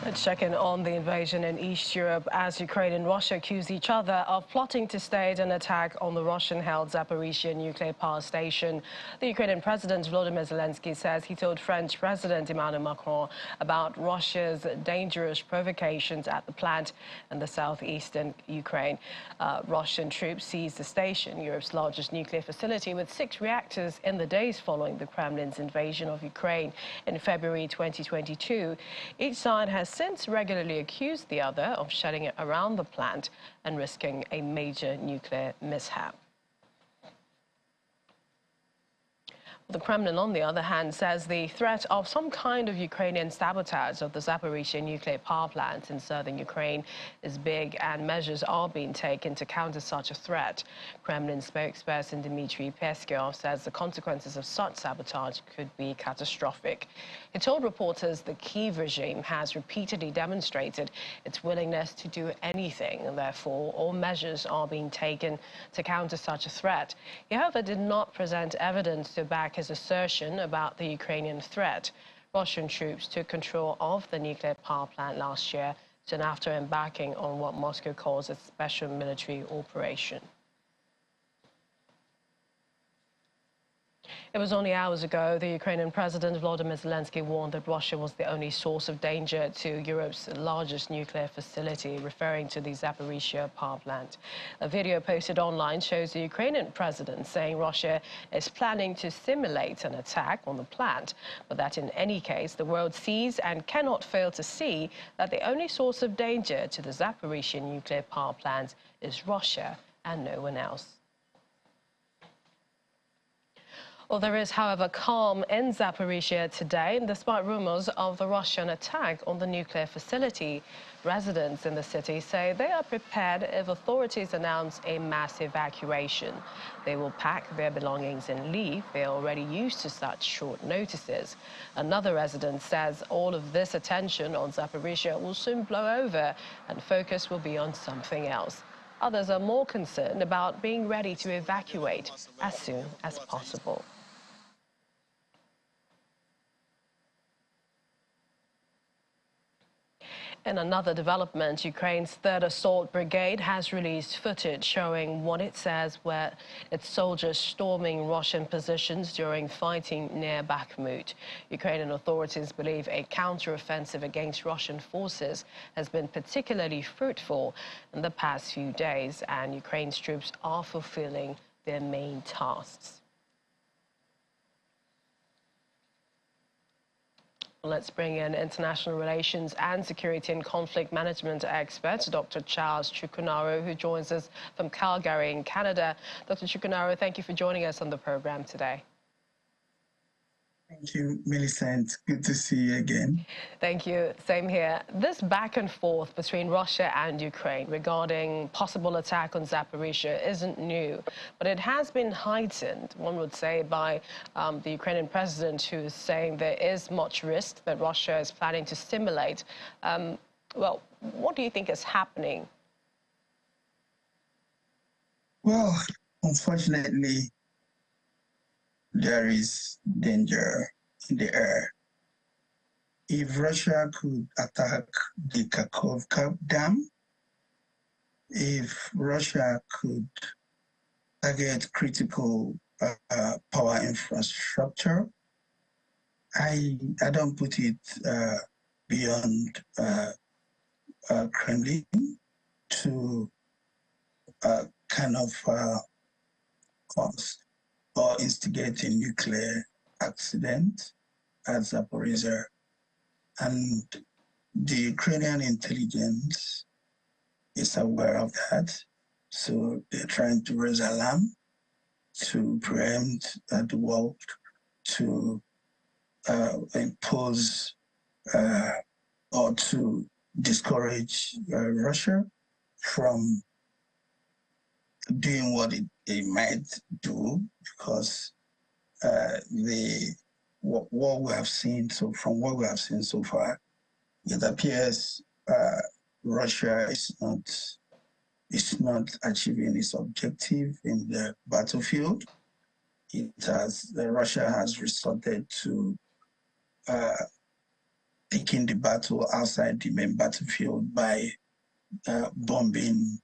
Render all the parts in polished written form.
Let's check in on the invasion in East Europe as Ukraine and Russia accuse each other of plotting to stage an attack on the Russian-held Zaporizhzhia nuclear power station. The Ukrainian President Volodymyr Zelensky says he told French President Emmanuel Macron about Russia's dangerous provocations at the plant in the southeastern Ukraine. Russian troops seized the station, Europe's largest nuclear facility, with 6 reactors in the days following the Kremlin's invasion of Ukraine in February 2022. Each side has since regularly accused the other of shutting it around the plant and risking a major nuclear mishap. The Kremlin, on the other hand, says the threat of some kind of Ukrainian sabotage of the Zaporizhzhia nuclear power plant in southern Ukraine is big, and measures are being taken to counter such a threat. Kremlin spokesperson Dmitry Peskov says the consequences of such sabotage could be catastrophic. He told reporters the Kyiv regime has repeatedly demonstrated its willingness to do anything, and therefore all measures are being taken to counter such a threat. He, however, did not present evidence to back his assertion about the Ukrainian threat. Russian troops took control of the nuclear power plant last year, soon after embarking on what Moscow calls a special military operation. It was only hours ago the Ukrainian President Volodymyr Zelensky warned that Russia was the only source of danger to Europe's largest nuclear facility, referring to the Zaporizhzhia power plant. A video posted online shows the Ukrainian president saying Russia is planning to simulate an attack on the plant, but that in any case the world sees and cannot fail to see that the only source of danger to the Zaporizhzhia nuclear power plant is Russia and no one else. Well, there is, however, calm in Zaporizhzhia today, despite rumors of the Russian attack on the nuclear facility. Residents in the city say they are prepared if authorities announce a mass evacuation. They will pack their belongings and leave. They are already used to such short notices. Another resident says all of this attention on Zaporizhzhia will soon blow over and focus will be on something else. Others are more concerned about being ready to evacuate as soon as possible. In another development, Ukraine's 3rd Assault Brigade has released footage showing what it says were its soldiers storming Russian positions during fighting near Bakhmut. Ukrainian authorities believe a counter-offensive against Russian forces has been particularly fruitful in the past few days, and Ukraine's troops are fulfilling their main tasks. Let's bring in international relations and security and conflict management expert, Dr. Charles Chukwunaro, who joins us from Calgary in Canada. Dr. Chukwunaro, thank you for joining us on the program today. Thank you, Millicent. Good to see you again. Thank you. Same here. This back and forth between Russia and Ukraine regarding possible attack on Zaporizhzhia isn't new, but it has been heightened, one would say, by the Ukrainian president, who is saying there is much risk that Russia is planning to simulate. Well, what do you think is happening? Well, unfortunately, there is danger in the air. If Russia could attack the Kakhovka Dam, if Russia could target critical power infrastructure, I don't put it beyond Kremlin to kind of cause or instigate a nuclear accident at Zaporizhzhia. And the Ukrainian intelligence is aware of that. So they're trying to raise alarm to preempt the world to impose or to discourage Russia from doing what it might do, because what we have seen from what we have seen so far, it appears Russia is not achieving its objective in the battlefield. Russia has resorted to taking the battle outside the main battlefield by bombing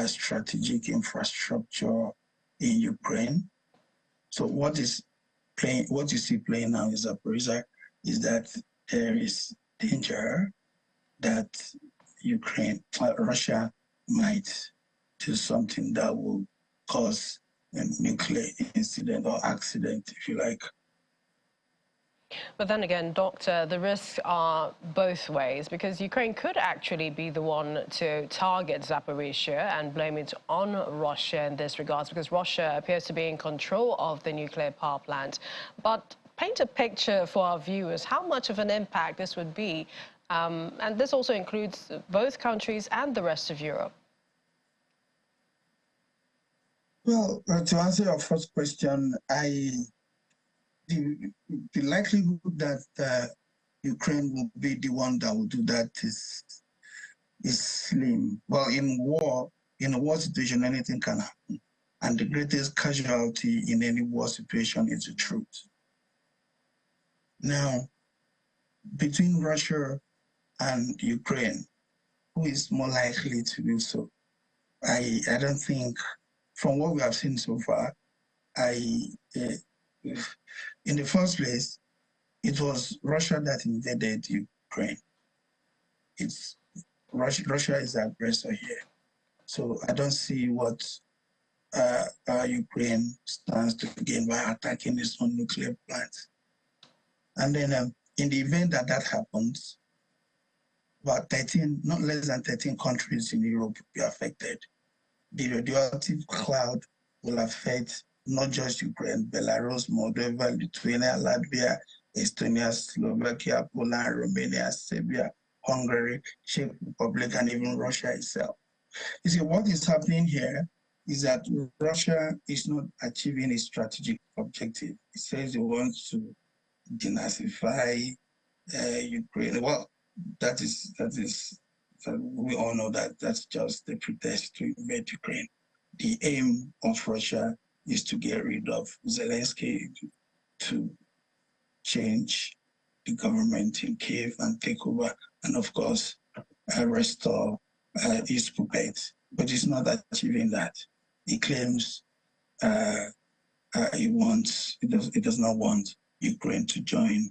strategic infrastructure in Ukraine. So what you see playing now in Zaporizhzhia is that there is danger that Russia might do something that will cause a nuclear incident or accident, if you like. But then again, Doctor, the risks are both ways, because Ukraine could actually be the one to target Zaporizhzhia and blame it on Russia in this regard, because Russia appears to be in control of the nuclear power plant. But paint a picture for our viewers how much of an impact this would be. And this also includes both countries and the rest of Europe. Well, to answer your first question, the likelihood that Ukraine will be the one that will do that is slim. Well, in a war situation, anything can happen. And the greatest casualty in any war situation is the truth. Now, between Russia and Ukraine, who is more likely to do so? I don't think, from what we have seen so far, in the first place, it was Russia that invaded Ukraine. It's Russia is the aggressor here. So I don't see what Ukraine stands to gain by attacking its own nuclear plants. And then in the event that happens, about 13, not less than 13 countries in Europe will be affected. The radioactive cloud will affect not just Ukraine, Belarus, Moldova, Lithuania, Latvia, Estonia, Slovakia, Poland, Romania, Serbia, Hungary, Czech Republic, and even Russia itself. You see, what is happening here is that Russia is not achieving its strategic objective. It says it wants to denazify Ukraine. Well, we all know that that's just the pretext to invade Ukraine. The aim of Russia is to get rid of Zelensky, to change the government in Kiev and take over, and of course, restore his puppets. But he's not achieving that. He claims he does not want Ukraine to join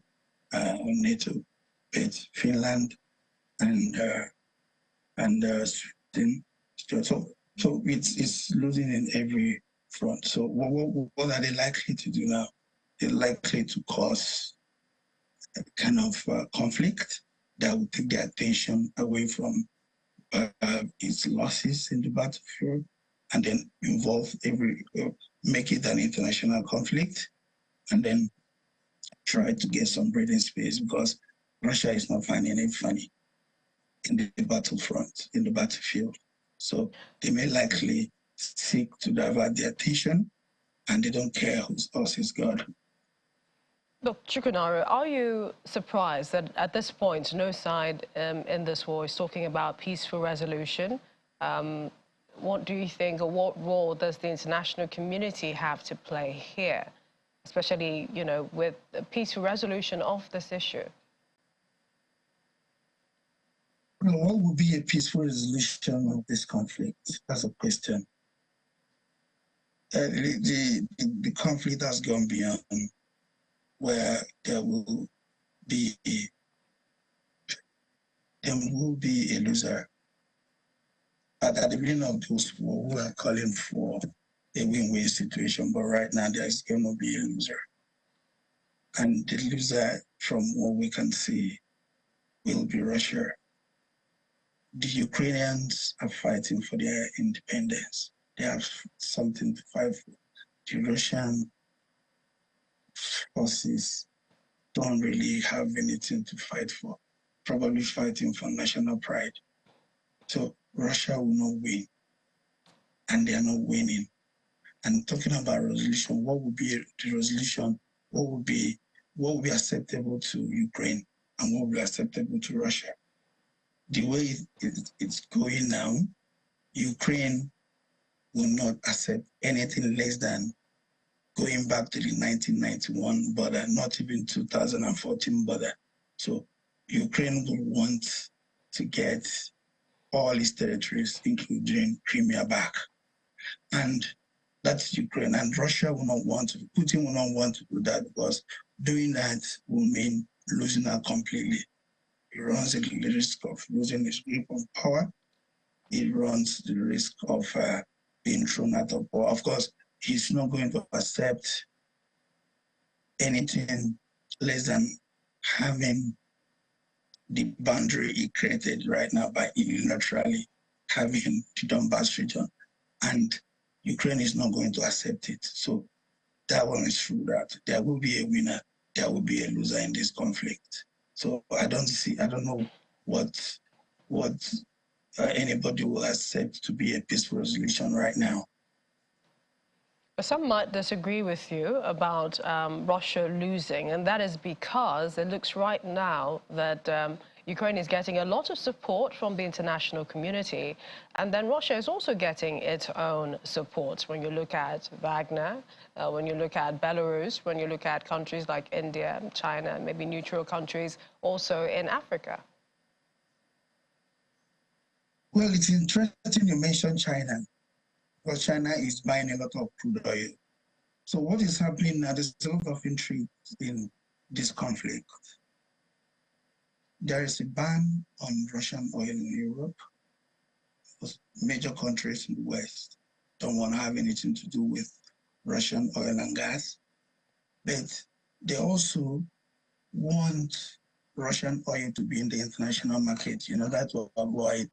NATO, but Finland and Sweden. So it's losing in every front. So what are they likely to do now? They're likely to cause a kind of conflict that will take their attention away from its losses in the battlefield, and then make it an international conflict, and then try to get some breathing space, because Russia is not finding it funny in the battlefront, in the battlefield. So they may likely seek to divert their attention, and they don't care whose horse is God. Look, Chukwunaro, are you surprised that at this point no side in this war is talking about peaceful resolution? What do you think, or what role does the international community have to play here, especially, with the peaceful resolution of this issue? Well, what would be a peaceful resolution of this conflict? That's a question. The conflict has gone beyond where there will be a loser. At the beginning of this war, we are calling for a win-win situation, but right now there's going to be a loser. And the loser, from what we can see, will be Russia. The Ukrainians are fighting for their independence. They have something to fight for. The Russian forces don't really have anything to fight for, probably fighting for national pride. So Russia will not win, and they are not winning. And talking about resolution, what would be the resolution? What would be acceptable to Ukraine, and what would be acceptable to Russia? The way it's going now, Ukraine will not accept anything less than going back to the 1991 border, not even 2014 border. So Ukraine will want to get all its territories, including Crimea, back. And that's Ukraine. And Russia will not want to, Putin will not want to do that, because doing that will mean losing her completely. He runs the risk of losing his grip on power. He runs the risk of being thrown out of power. Of course, he's not going to accept anything less than having the boundary he created right now by unilaterally having the Donbass region. And Ukraine is not going to accept it. So that one is true, that there will be a winner, there will be a loser in this conflict. So I don't know what anybody will accept to be a peaceful resolution right now. Some might disagree with you about Russia losing, and that is because it looks right now that Ukraine is getting a lot of support from the international community, and then Russia is also getting its own support. When you look at Wagner, when you look at Belarus, when you look at countries like India, China, maybe neutral countries also in Africa. Well, it's interesting you mentioned China, because China is buying a lot of crude oil. So what is happening now, there's a lot of intrigue in this conflict. There is a ban on Russian oil in Europe, because major countries in the West don't want to have anything to do with Russian oil and gas. But they also want Russian oil to be in the international market, in order to avoid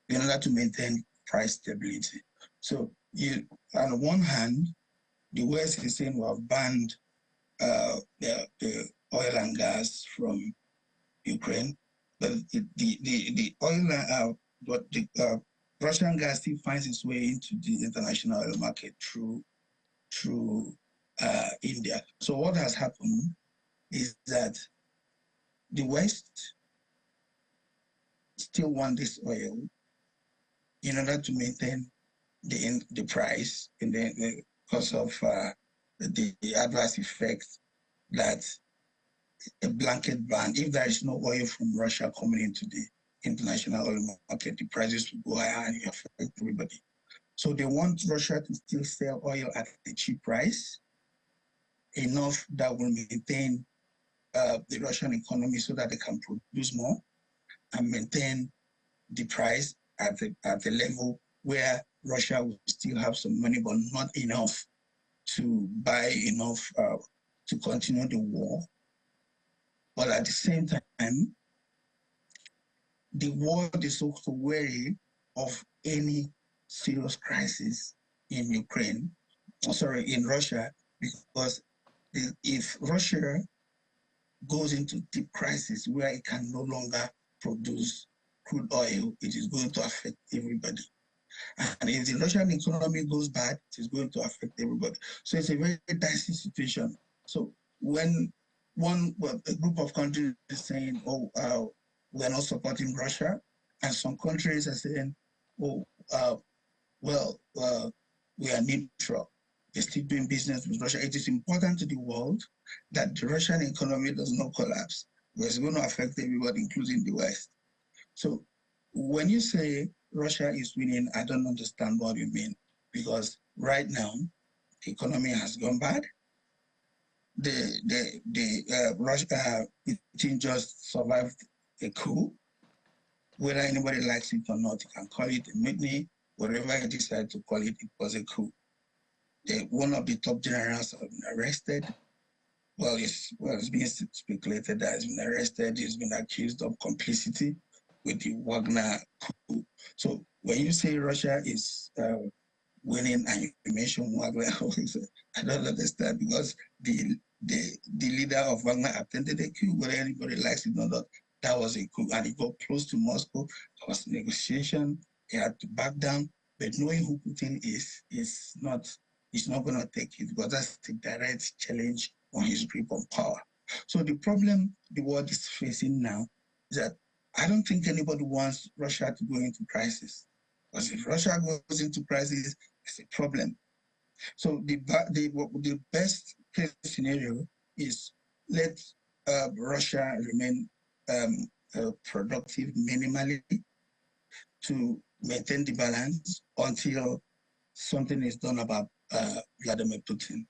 in order to maintain price stability. So on one hand, the West is saying we have banned the oil and gas from Ukraine, but the oil, but the Russian gas still finds its way into the international oil market through India. So what has happened is that the West still want this oil in order to maintain the price, and because of the adverse effects that a blanket ban, if there is no oil from Russia coming into the international oil market, the prices will go higher and affect everybody. So they want Russia to still sell oil at a cheap price, enough that will maintain the Russian economy so that they can produce more and maintain the price at the level where Russia will still have some money, but not enough to buy enough to continue the war. But at the same time, the world is also wary of any serious crisis in in Russia, because if Russia goes into deep crisis where it can no longer produce crude oil, it is going to affect everybody. And if the Russian economy goes bad, it is going to affect everybody. So it's a very dicey situation. So when a group of countries is saying, oh, we're not supporting Russia, and some countries are saying, oh, we are neutral. They're still doing business with Russia. It is important to the world that the Russian economy does not collapse, because it's going to affect everybody, including the West. So when you say Russia is winning, I don't understand what you mean, because right now the economy has gone bad. Russia just survived a coup. Whether anybody likes it or not, you can call it a mutiny. Whatever you decide to call it, it was a coup. One of the top generals have been arrested. Well, it's being speculated that he's been arrested. He's been accused of complicity with the Wagner coup. So when you say Russia is winning and you mention Wagner, I don't understand, because the leader of Wagner attended a coup, whether anybody likes it or not. That was a coup, and he got close to Moscow. There was negotiation. He had to back down. But knowing who Putin is not going to take it, because that's the direct challenge on his grip on power. So the problem the world is facing now is that I don't think anybody wants Russia to go into crisis, because if Russia goes into crisis, it's a problem. So the best case scenario is let Russia remain productive minimally to maintain the balance until something is done about Vladimir Putin,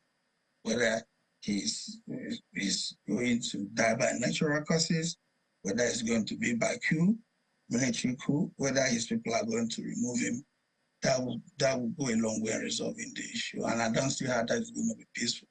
whether he's going to die by natural causes, whether it's going to be by coup, military coup, whether his people are going to remove him. That will go a long way in resolving the issue. And I don't see how that is going to be peaceful.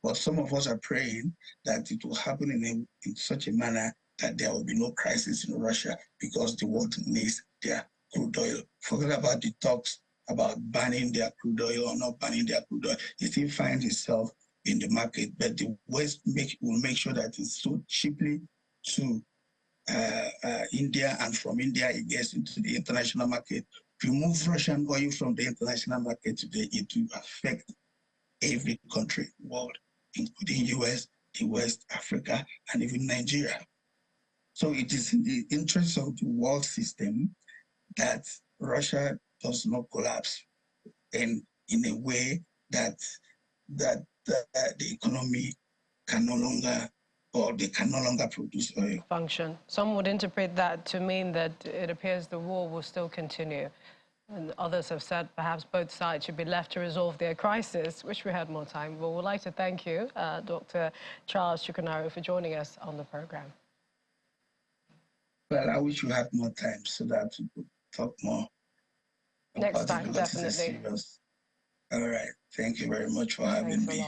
But some of us are praying that it will happen in such a manner that there will be no crisis in Russia because the world needs their crude oil. Forget about the talks about banning their crude oil or not banning their crude oil. It still finds itself in the market, but the West will make sure that it's sold cheaply to India, and from India it gets into the international market. Remove Russian oil from the international market today, it will affect every country in the world, including US, the West Africa, and even Nigeria. So it is in the interest of the world system that Russia does not collapse and in a way that the economy can no longer, or they can no longer produce oil. Function. Some would interpret that to mean that it appears the war will still continue. And others have said perhaps both sides should be left to resolve their crisis. Wish we had more time. But we'd like to thank you, Dr. Charles Chukwunaro, for joining us on the program. Well, I wish we had more time so that we could talk more. Next time, definitely. All right. Thank you very much for having me.